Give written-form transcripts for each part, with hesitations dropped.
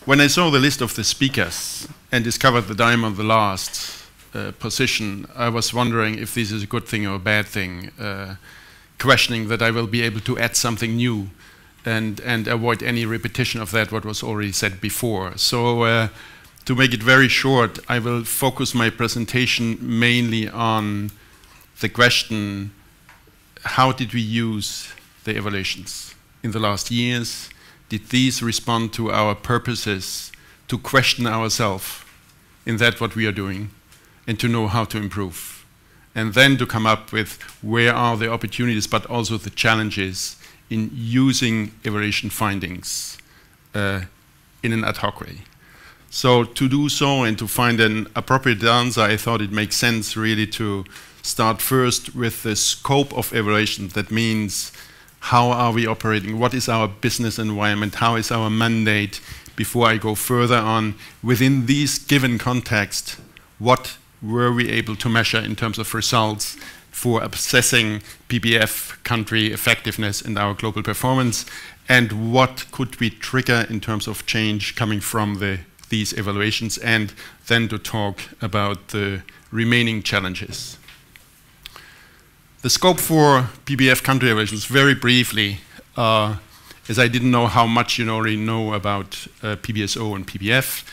When I saw the list of the speakers and discovered that I'm on the last position, I was wondering if this is a good thing or a bad thing, questioning that I will be able to add something new and avoid any repetition of that what was already said before. So to make it very short, I will focus my presentation mainly on the question, how did we use the evaluations in the last years? Did these respond to our purposes to question ourselves in that what we are doing and to know how to improve? And then to come up with where are the opportunities but also the challenges in using evaluation findings in an ad hoc way. So to do so and to find an appropriate answer, I thought it makes sense really to start first with the scope of evaluation. That means, how are we operating? What is our business environment? How is our mandate? Before I go further on, within these given context, what were we able to measure in terms of results for assessing PBF country effectiveness and our global performance? And what could we trigger in terms of change coming from these evaluations? And then to talk about the remaining challenges. The scope for PBF country evaluations, very briefly, as I didn't know how much you already know about PBSO and PBF.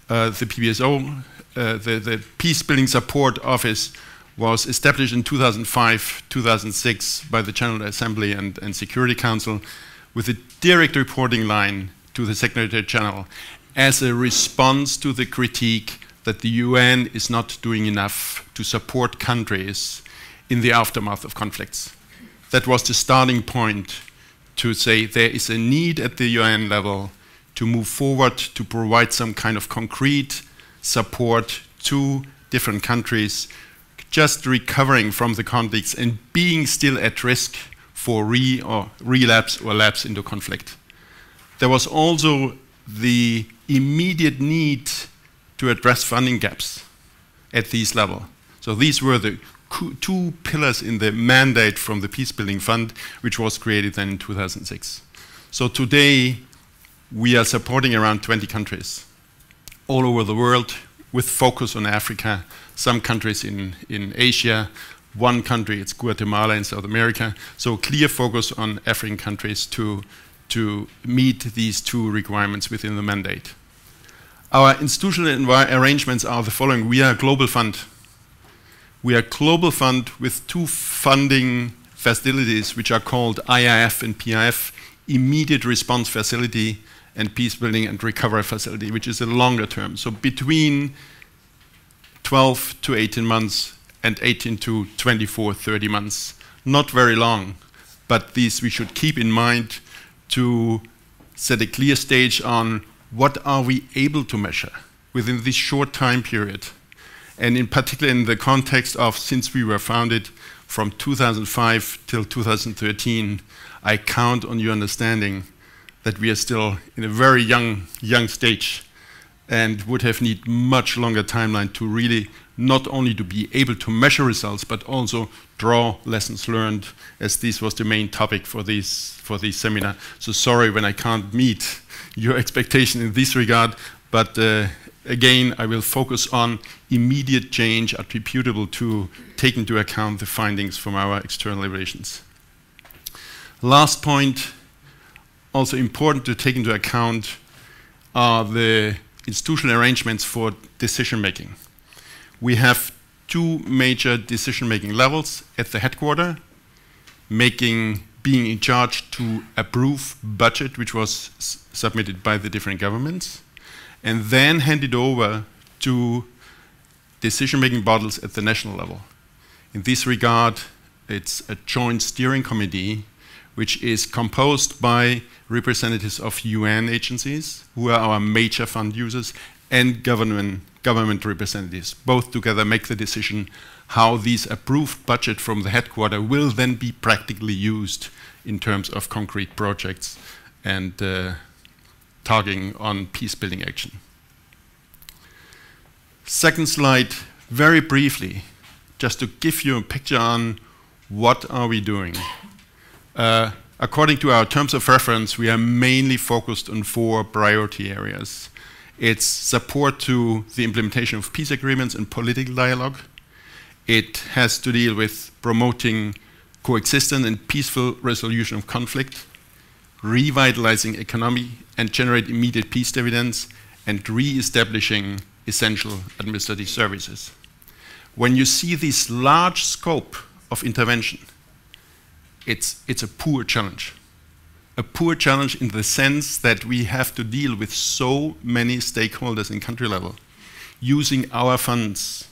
The PBSO, the Peacebuilding Support Office, was established in 2005-2006 by the General Assembly and Security Council with a direct reporting line to the Secretary General as a response to the critique that the UN is not doing enough to support countries in the aftermath of conflicts. That was the starting point to say there is a need at the UN level to move forward to provide some kind of concrete support to different countries just recovering from the conflicts and being still at risk for relapse or lapse into conflict. There was also the immediate need to address funding gaps at this level. So these were the two pillars in the mandate from the Peacebuilding Fund, which was created then in 2006. So today, we are supporting around 20 countries all over the world with focus on Africa, some countries in Asia, one country, it's Guatemala in South America. So clear focus on African countries to meet these two requirements within the mandate. Our institutional arrangements are the following. We are a global fund. We are a global fund with two funding facilities which are called IIF and PIF, Immediate Response Facility and Peacebuilding and Recovery Facility, which is a longer term. So between 12 to 18 months and 18 to 24, 30 months. Not very long, but these we should keep in mind to set a clear stage on what are we able to measure within this short time period. And in particular in the context of, since we were founded from 2005 till 2013, I count on your understanding that we are still in a very young stage and would have need much longer timeline to really not only to be able to measure results, but also draw lessons learned, as this was the main topic for this seminar. So sorry when I can't meet your expectation in this regard, but again, I will focus on immediate change attributable to take into account the findings from our external evaluations. Last point, also important to take into account, are the institutional arrangements for decision making. We have two major decision-making levels at the headquarters, being in charge to approve budget, which was submitted by the different governments, and then handed over to decision-making bodies at the national level. In this regard, it's a joint steering committee, which is composed by representatives of UN agencies, who are our major fund users, and government representatives. Both together make the decision how these approved budget from the headquarters will then be practically used in terms of concrete projects and targeting on peace-building action. Second slide, very briefly, just to give you a picture on what are we doing. according to our terms of reference, we are mainly focused on 4 priority areas. It's support to the implementation of peace agreements and political dialogue. It has to deal with promoting coexistence and peaceful resolution of conflict, revitalizing economy and generate immediate peace dividends, and re-establishing essential administrative services. When you see this large scope of intervention, it's a poor challenge. A poor challenge in the sense that we have to deal with so many stakeholders in country level using our funds.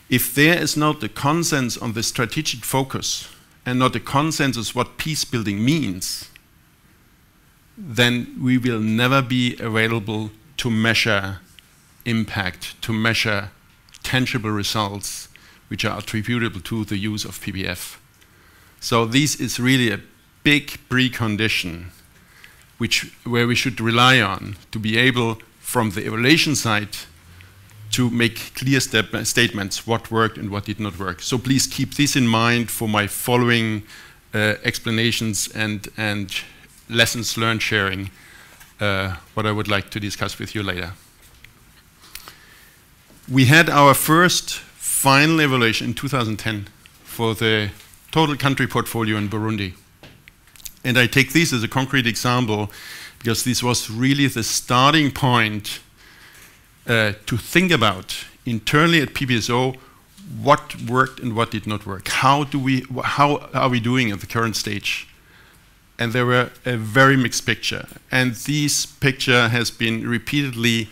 If there is not a consensus on the strategic focus and not a consensus what peace building means, then we will never be available to measure impact, to measure tangible results which are attributable to the use of PBF. So this is really a big precondition where we should rely on to be able, from the evaluation side, to make clear statements what worked and what did not work. So please keep this in mind for my following explanations and lessons learned sharing, what I would like to discuss with you later. We had our first final evaluation in 2010 for the total country portfolio in Burundi. And I take this as a concrete example because this was really the starting point to think about internally at PBSO what worked and what did not work. How are we doing at the current stage? And there were a very mixed picture. And this picture has been repeatedly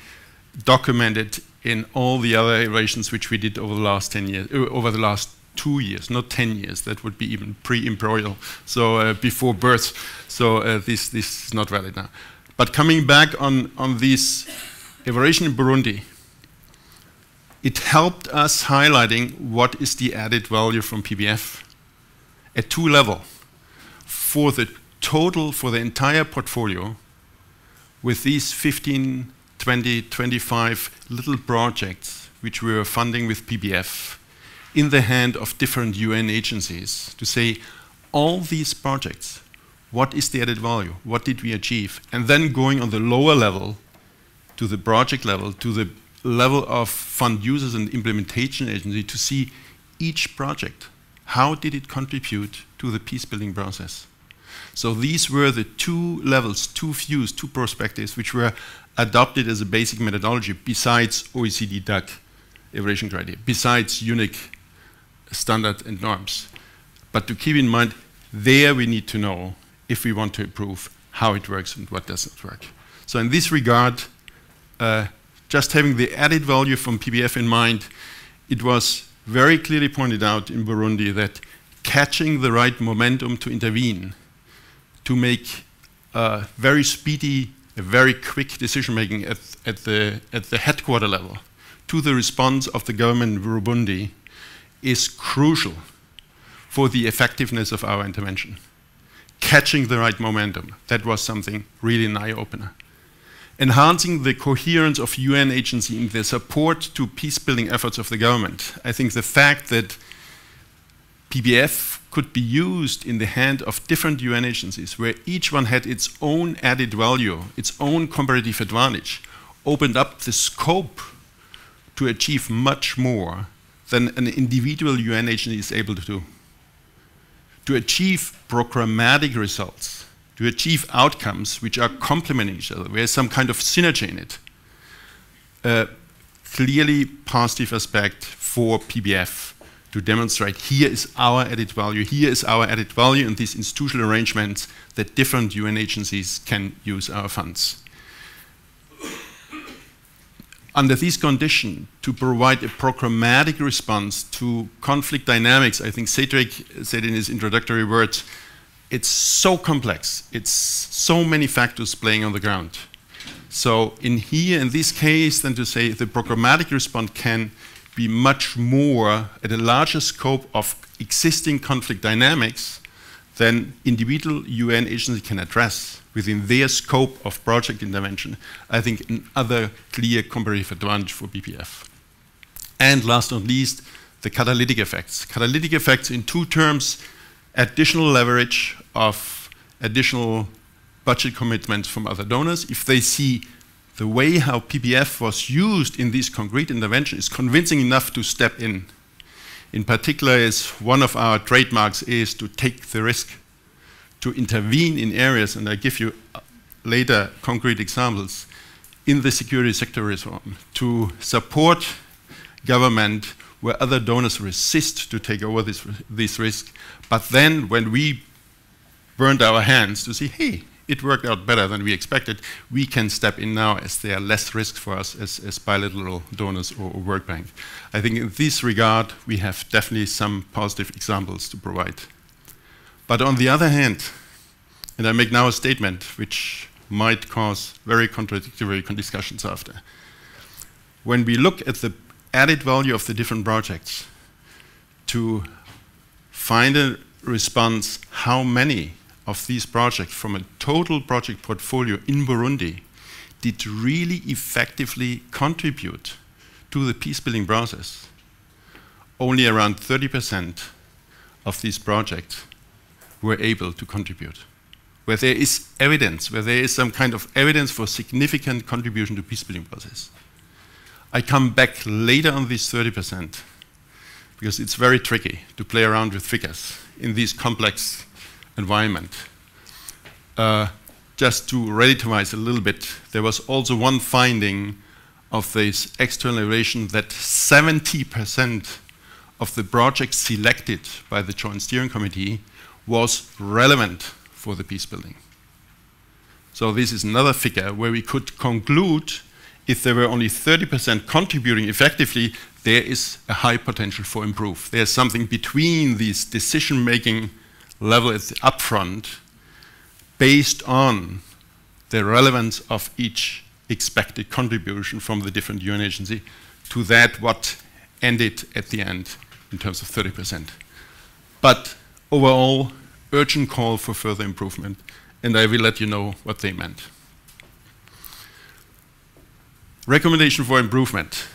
documented in all the other evaluations which we did over the last 10 years, over the last 2 years, not 10 years. That would be even pre-imperial, so before birth. So this is not valid now. But coming back on this evaluation in Burundi, it helped us highlighting what is the added value from PBF at 2 levels. For the total, for the entire portfolio, with these 15, 20, 25 little projects which we were funding with PBF in the hand of different UN agencies, to say all these projects, what is the added value, what did we achieve, and then going on the lower level to the project level, to the level of fund users and implementation agency to see each project, how did it contribute to the peace building process. So these were the 2 levels, 2 views, 2 perspectives which were adopted as a basic methodology besides OECD DAC evaluation criteria, besides unique standard and norms. But to keep in mind, there we need to know, if we want to improve, how it works and what does not work. So in this regard, just having the added value from PBF in mind, it was very clearly pointed out in Burundi that catching the right momentum to intervene, to make very speedy, a very quick decision making at the headquarter level to the response of the government in Burundi is crucial for the effectiveness of our intervention. Catching the right momentum, that was something really an eye-opener. Enhancing the coherence of UN agency in their support to peace-building efforts of the government. I think the fact that PBF could be used in the hand of different UN agencies, where each one had its own added value, its own comparative advantage, opened up the scope to achieve much more than an individual UN agency is able to do. To achieve programmatic results, to achieve outcomes which are complementing each other, there's some kind of synergy in it. Clearly positive aspect for PBF to demonstrate here is our added value, here is our added value in these institutional arrangements that different UN agencies can use our funds. Under these conditions, to provide a programmatic response to conflict dynamics, I think Cedric said in his introductory words, it's so complex, it's so many factors playing on the ground. So in this case, then to say the programmatic response can be much more at a larger scope of existing conflict dynamics than individual UN agencies can address within their scope of project intervention, I think another clear comparative advantage for PBF. And last but not least, the catalytic effects. Catalytic effects in 2 terms, additional leverage of additional budget commitments from other donors, if they see the way how PPF was used in these concrete interventions is convincing enough to step in. In particular, is one of our trademarks is to take the risk, to intervene in areas, and I give you later concrete examples, in the security sector reform, to support government where other donors resist to take over this risk. But then when we burned our hands to see, hey, it worked out better than we expected, we can step in now as there are less risks for us as bilateral donors or World Bank. I think in this regard, we have definitely some positive examples to provide. But on the other hand, and I make now a statement which might cause very contradictory discussions after. When we look at the added value of the different projects to find a response, how many of these projects from a total project portfolio in Burundi did really effectively contribute to the peace-building process. Only around 30% of these projects were able to contribute. Where there is evidence, where there is some kind of evidence for significant contribution to peace-building process. I come back later on this 30% because it's very tricky to play around with figures in this complex environment. Just to relativize a little bit, there was also one finding of this external evaluation that 70% of the projects selected by the Joint Steering Committee was relevant for the peace building. So this is another figure where we could conclude if there were only 30% contributing effectively, there is a high potential for improve. There's something between these decision-making level at the upfront based on the relevance of each expected contribution from the different UN agency to that what ended at the end in terms of 30%. But overall, urgent call for further improvement, and I will let you know what they meant. Recommendation for improvement.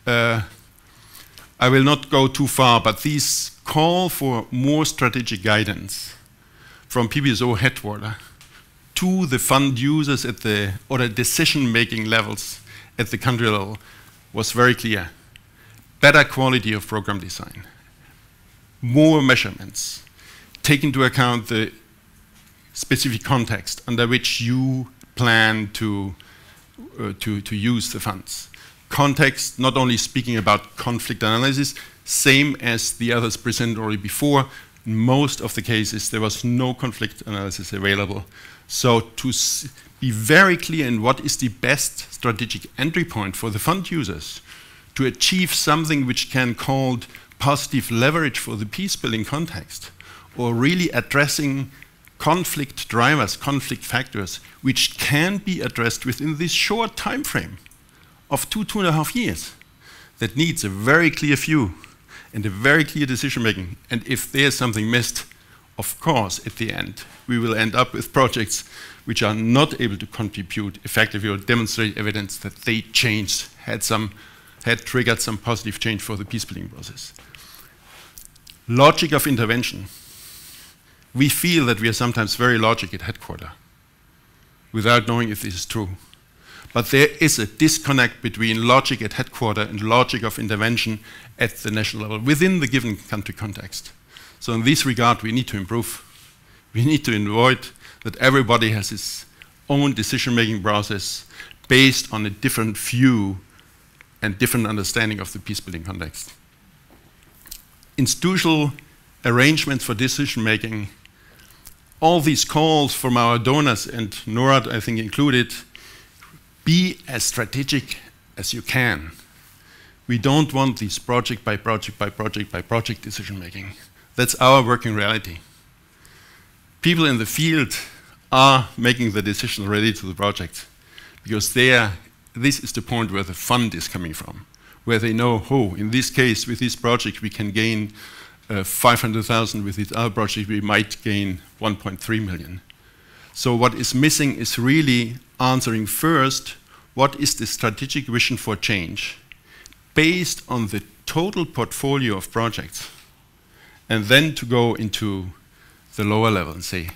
I will not go too far, but these call for more strategic guidance from PBSO headquarters to the fund users at the, or the decision-making levels at the country level was very clear. Better quality of program design, more measurements, take into account the specific context under which you plan to use the funds. Context, not only speaking about conflict analysis, same as the others presented already before, in most of the cases there was no conflict analysis available. So to be very clear in what is the best strategic entry point for the fund users to achieve something which can be called positive leverage for the peace-building context, or really addressing conflict drivers, conflict factors, which can be addressed within this short time frame of 2.5 years, that needs a very clear view and a very clear decision-making. And if there's something missed, of course, at the end, we will end up with projects which are not able to contribute effectively or demonstrate evidence that they changed, had triggered some positive change for the peace-building process. Logic of intervention. We feel that we are sometimes very logic at headquarters without knowing if this is true. But there is a disconnect between logic at headquarters and logic of intervention at the national level within the given country context. So in this regard, we need to improve. We need to avoid that everybody has his own decision-making process based on a different view and different understanding of the peace-building context. Institutional arrangements for decision-making, all these calls from our donors, and Norad, I think, included, be as strategic as you can. We don't want these project by project by project by project decision-making. That's our working reality. People in the field are making the decision ready to the project because this is the point where the fund is coming from, where they know, oh, in this case, with this project, we can gain 500,000. With this other project, we might gain 1.3 million. So what is missing is really answering first, what is the strategic vision for change based on the total portfolio of projects, and then to go into the lower level and say,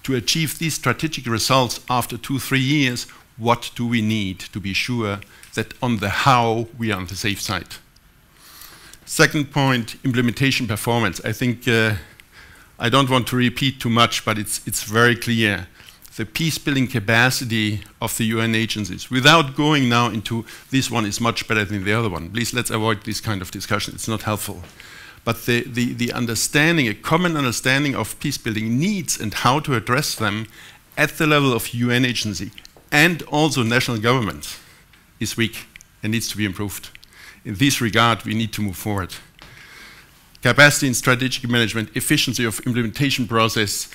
to achieve these strategic results after 2-3 years, what do we need to be sure that on the how we are on the safe side? Second point, implementation performance. I think I don't want to repeat too much, but it's very clear. The peace-building capacity of the UN agencies, without going now into this one is much better than the other one. Please, let's avoid this kind of discussion. It's not helpful. But the understanding, a common understanding of peace-building needs and how to address them at the level of UN agency and also national government is weak and needs to be improved. In this regard, we need to move forward. Capacity in strategic management, efficiency of implementation process.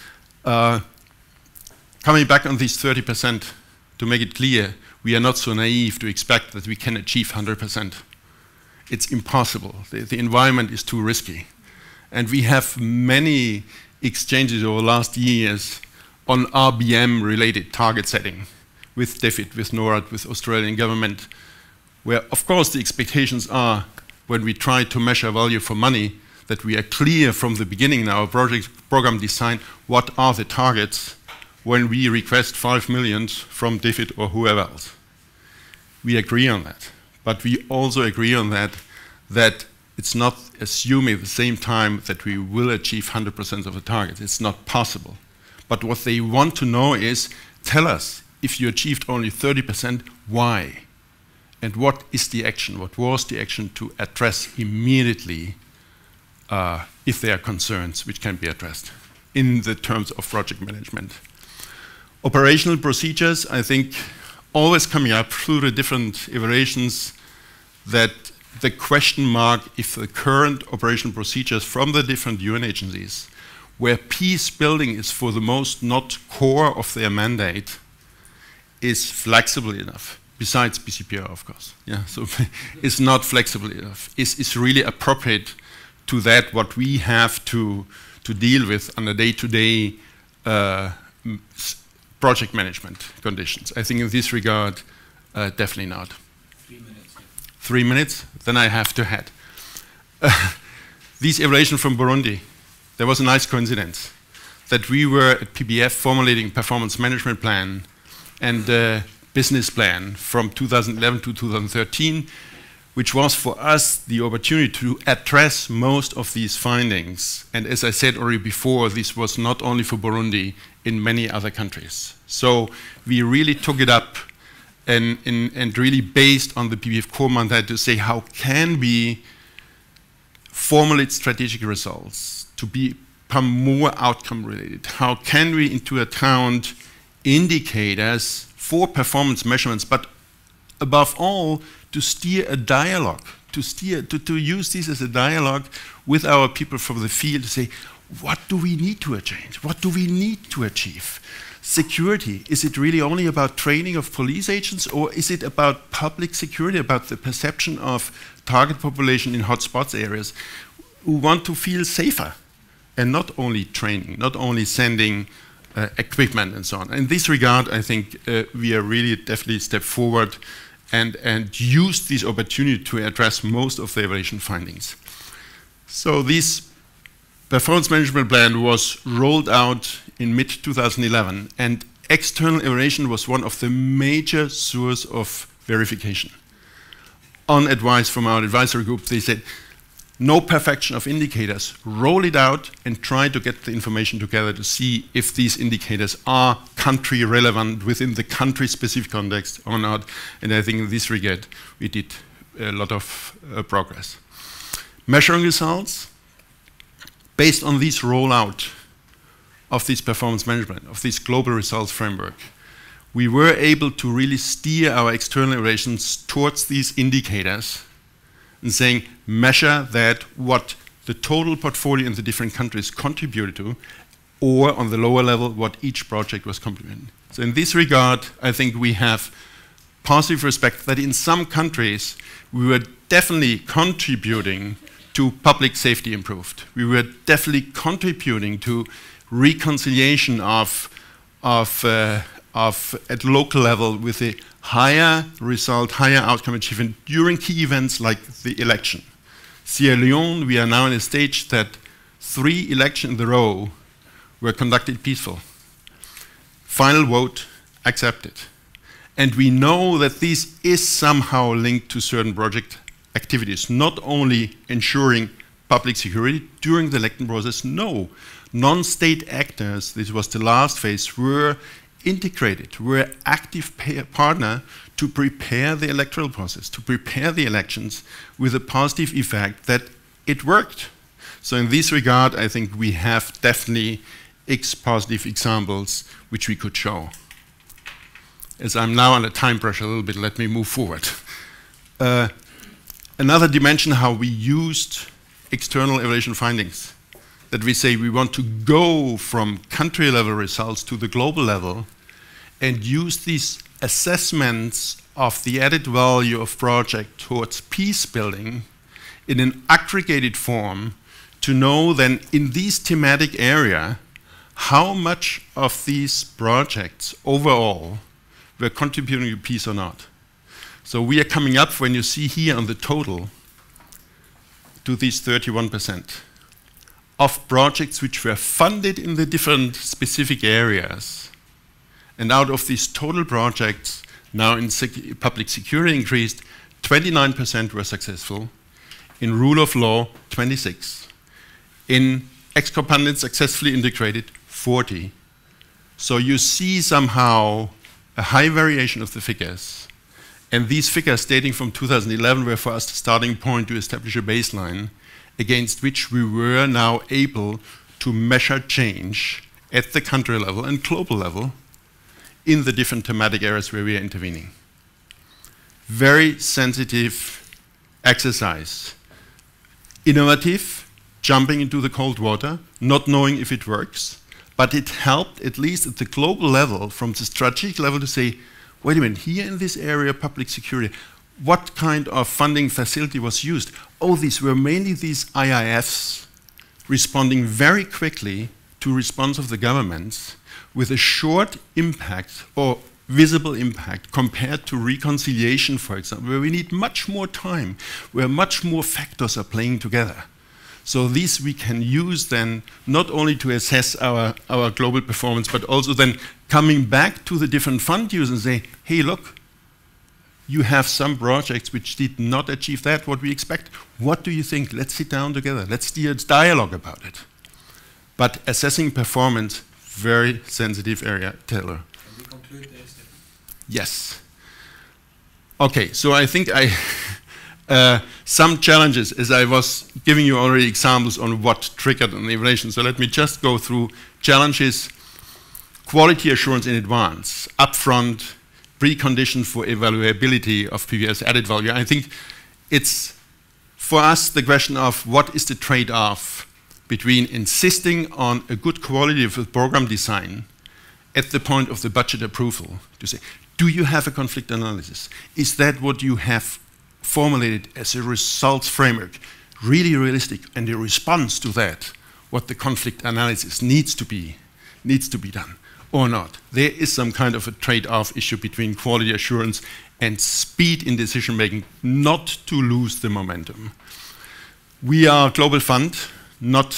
Coming back on these 30%, to make it clear, we are not so naive to expect that we can achieve 100%. It's impossible. The environment is too risky. And we have many exchanges over the last years on RBM-related target setting with DFID, with Norad, with Australian government, where, of course, the expectations are, when we try to measure value for money, that we are clear from the beginning in our program design what are the targets when we request 5 million from DFID or whoever else. We agree on that. But we also agree on that it's not assuming at the same time that we will achieve 100% of the targets. It's not possible. But what they want to know is, tell us, if you achieved only 30%, why? And what is the action? What was the action to address immediately if there are concerns which can be addressed in the terms of project management? Operational procedures, I think, always coming up through the different evaluations that the question mark if the current operational procedures from the different UN agencies, where peace building is for the most not core of their mandate, is flexible enough, besides BCPR, of course. Yeah, so it's not flexible enough. It's really appropriate to that what we have to deal with on a day-to-day project management conditions. I think in this regard, definitely not. 3 minutes. 3 minutes? Then I have to head. This evaluation from Burundi, there was a nice coincidence that we were at PBF formulating performance management plan and business plan from 2011 to 2013, which was for us the opportunity to address most of these findings. And as I said already before, this was not only for Burundi, in many other countries. So we really took it up and really based on the PBF core mandate to say how can we formulate strategic results to become more outcome related? How can we into account indicators for performance measurements, but above all, to steer a dialogue, to use this as a dialogue with our people from the field to say, what do we need to change? What do we need to achieve? Security, is it really only about training of police agents, or is it about public security, about the perception of target population in hotspots areas who want to feel safer? And not only training, not only sending equipment and so on. In this regard, I think we are really definitely step forward and use this opportunity to address most of the evaluation findings. So this performance management plan was rolled out in mid-2011, and external evaluation was one of the major sources of verification. On advice from our advisory group, they said, no perfection of indicators, roll it out and try to get the information together to see if these indicators are country relevant within the country-specific context or not. And I think in this regard, we did a lot of progress. Measuring results, based on this rollout of this performance management, of this global results framework, we were able to really steer our external evaluations towards these indicators and saying, measure that what the total portfolio in the different countries contributed to, or on the lower level, what each project was contributing. So in this regard, I think we have positive respect that in some countries, we were definitely contributing to public safety improved. We were definitely contributing to reconciliation of at local level with a higher result, higher outcome achievement during key events like the election. Sierra Leone, we are now in a stage that 3 elections in a row were conducted peaceful. Final vote accepted. And we know that this is somehow linked to certain project activities, not only ensuring public security during the election process. No, non-state actors, this was the last phase, were integrated, were active partner to prepare the electoral process, to prepare the elections with a positive effect that it worked. So in this regard, I think we have definitely positive examples which we could show. As I'm now under time pressure a little bit, let me move forward. Another dimension how we used external evaluation findings, that we say we want to go from country level results to the global level and use these assessments of the added value of project towards peace building in an aggregated form to know then in this thematic area how much of these projects overall were contributing to peace or not. So we are coming up, when you see here on the total, to these 31% of projects which were funded in the different specific areas. And out of these total projects, now in public security increased, 29% were successful. In rule of law, 26. In ex-component successfully integrated, 40. So you see somehow a high variation of the figures. And these figures dating from 2011 were for us the starting point to establish a baseline against which we were now able to measure change at the country level and global level in the different thematic areas where we are intervening. Very sensitive exercise. Innovative, jumping into the cold water, not knowing if it works, but it helped, at least at the global level, from the strategic level, to say, wait a minute, here in this area, public security, what kind of funding facility was used? Oh, these were mainly these IIFs responding very quickly to response of the governments with a short impact or visible impact compared to reconciliation, for example, where we need much more time, where much more factors are playing together. So these we can use then not only to assess our global performance, but also then coming back to the different fund users and say, hey, look, you have some projects which did not achieve that, what we expect. What do you think? Let's sit down together. Let's steer dialogue about it. But assessing performance, very sensitive area, Taylor. Can we conclude there, Stefan? Yes. Okay, so I think some challenges, as I was giving you already examples on what triggered an evaluation. So let me just go through challenges. Quality assurance in advance, upfront, precondition for evaluability of PBS added value. I think it's, for us, the question of what is the trade-off between insisting on a good quality of the program design at the point of the budget approval, to say, do you have a conflict analysis? Is that what you have formulated as a results framework really realistic, and the response to that, what the conflict analysis needs to be done or not? There is some kind of a trade-off issue between quality assurance and speed in decision making, not to lose the momentum. We are a global fund, not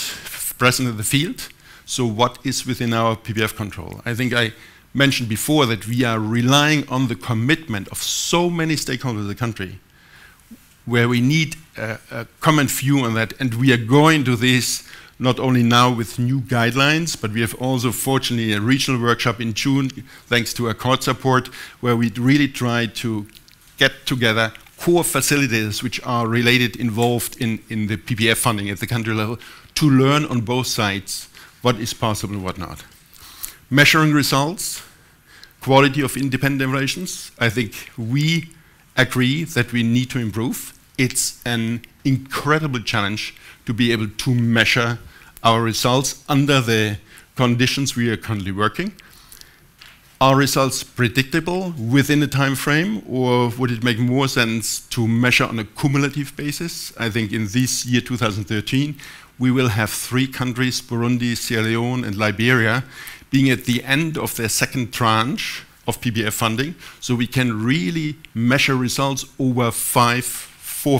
present in the field, so what is within our PBF control? I think I mentioned before that we are relying on the commitment of so many stakeholders in the country, where we need a common view on that, and we are going to this not only now with new guidelines, but we have also, fortunately, a regional workshop in June, thanks to Accord support, where we really try to get together core facilitators which are related, involved in the PPF funding at the country level, to learn on both sides what is possible and what not. Measuring results, quality of independent evaluations, I think we agree that we need to improve. It's an incredible challenge to be able to measure our results under the conditions we are currently working. Are results predictable within a time frame, or would it make more sense to measure on a cumulative basis? I think in this year, 2013, we will have 3 countries, Burundi, Sierra Leone, and Liberia, being at the end of their second tranche of PBF funding, so we can really measure results over 4,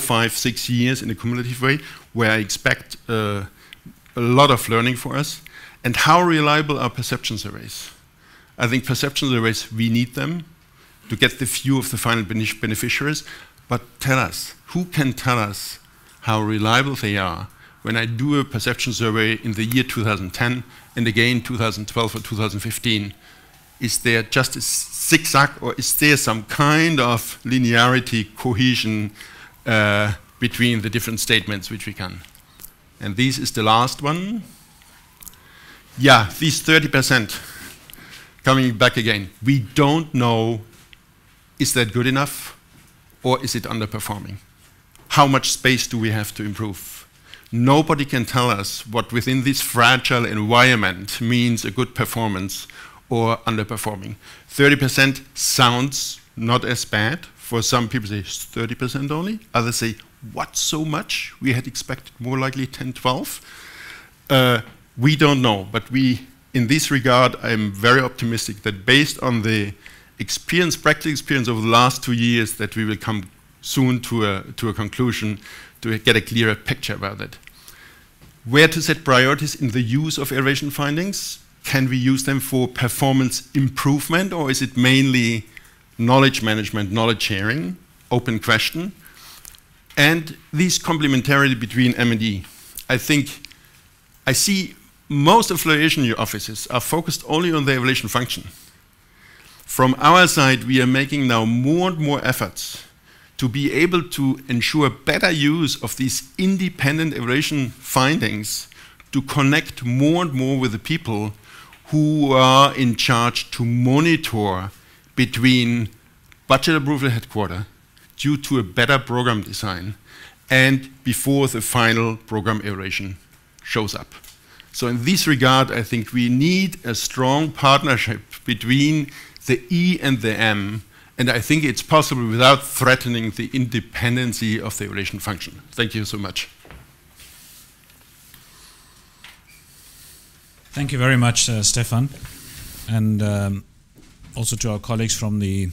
5, 6 years in a cumulative way, where I expect a lot of learning for us. And how reliable are perception surveys? I think perception surveys, we need them to get the view of the final beneficiaries, but tell us, who can tell us how reliable they are when I do a perception survey in the year 2010 and again 2012 or 2015? Is there just a zigzag, or is there some kind of linearity, cohesion between the different statements which we can? And this is the last one. Yeah, these 30%, coming back again. We don't know, is that good enough or is it underperforming? How much space do we have to improve? Nobody can tell us what within this fragile environment means a good performance or underperforming. 30% sounds not as bad. For some people say 30% only. Others say, what, so much? We had expected more likely 10, 12. We don't know, but in this regard, I'm very optimistic that based on the experience, practical experience over the last 2 years, that we will come soon to a conclusion to get a clearer picture about it. Where to set priorities in the use of evaluation findings? Can we use them for performance improvement, or is it mainly knowledge management, knowledge sharing? Open question. And this complementarity between M&E. I think I see most evaluation offices are focused only on the evaluation function. From our side, we are making now more and more efforts to be able to ensure better use of these independent evaluation findings to connect more and more with the people who are in charge to monitor between budget approval headquarters due to a better program design and before the final program evaluation shows up. So in this regard, I think we need a strong partnership between the E and the M, and I think it's possible without threatening the independency of the evaluation function. Thank you so much. Thank you very much, Stefan, and also to our colleagues from the